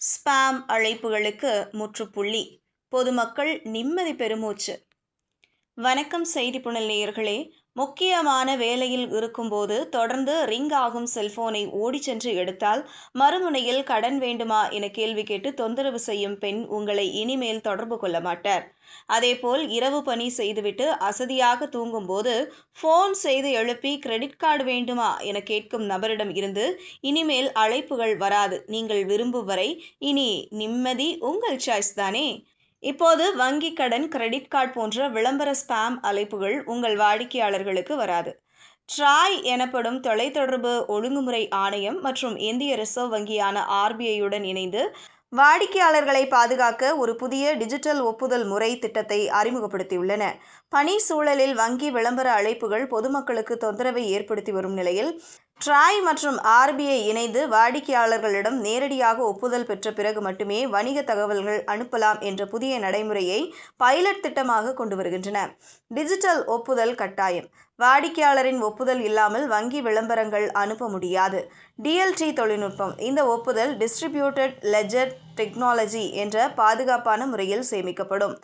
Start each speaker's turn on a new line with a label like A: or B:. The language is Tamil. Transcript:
A: ஸ்பாம் அழைப்புகளுக்கு முற்றுப்புள்ளி. பொதுமக்கள் நிம்மதி பெருமூச்சு. வணக்கம் செய்தி புனல் நேயர்களே. முக்கியமான வேலையில் இருக்கும்போது தொடர்ந்து ரிங் ஆகும் செல்போனை ஓடிச் சென்று எடுத்தால் மறுமுனையில் கடன் வேண்டுமா என கேள்வி கேட்டு தொந்தரவு செய்யும் பெண் உங்களை இனிமேல் தொடர்பு கொள்ள மாட்டார். அதேபோல் இரவு பணி செய்துவிட்டு அசதியாக தூங்கும்போது போன் செய்து எழுப்பி கிரெடிட் கார்டு வேண்டுமா என கேட்கும் நபரிடம் இருந்து இனிமேல் அழைப்புகள் வராது. நீங்கள் விரும்பும் வரை இனி நிம்மதி உங்கள் சாய்ஸ் தானே. இப்போது வங்கி கடன், கிரெடிட் கார்டு போன்ற விளம்பர ஸ்பாம் அழைப்புகள் உங்கள் வாடிக்கையாளர்களுக்கு வராது. ட்ராய் எனப்படும் தொலைத்தொடர்பு ஒழுங்குமுறை ஆணையம் மற்றும் இந்திய ரிசர்வ் வங்கியான RBI-யுடன் இணைந்து வாடிக்கையாளர்களை பாதுகாக்க ஒரு புதிய டிஜிட்டல் ஒப்புதல் முறை திட்டத்தை அறிமுகப்படுத்தியுள்ளன. பணி சூழலில் வங்கி விளம்பர அழைப்புகள் பொதுமக்களுக்கு தொந்தரவை ஏற்படுத்தி வரும் நிலையில் ட்ராய் மற்றும் RBI இணைந்து வாடிக்கையாளர்களிடம் நேரடியாக ஒப்புதல் பெற்ற பிறகு மட்டுமே வணிக தகவல்கள் அனுப்பலாம் என்ற புதிய நடைமுறையை பைலட் திட்டமாக கொண்டு வருகின்றன. டிஜிட்டல் ஒப்புதல் கட்டாயம். வாடிக்கையாளரின் ஒப்புதல் இல்லாமல் வங்கி விளம்பரங்கள் அனுப்ப முடியாது. DLT தொழில்நுட்பம். இந்த ஒப்புதல் டிஸ்ட்ரிபியூட்டட் லெட்ஜர் டெக்னாலஜி என்ற பாதுகாப்பான முறையில் சேமிக்கப்படும்.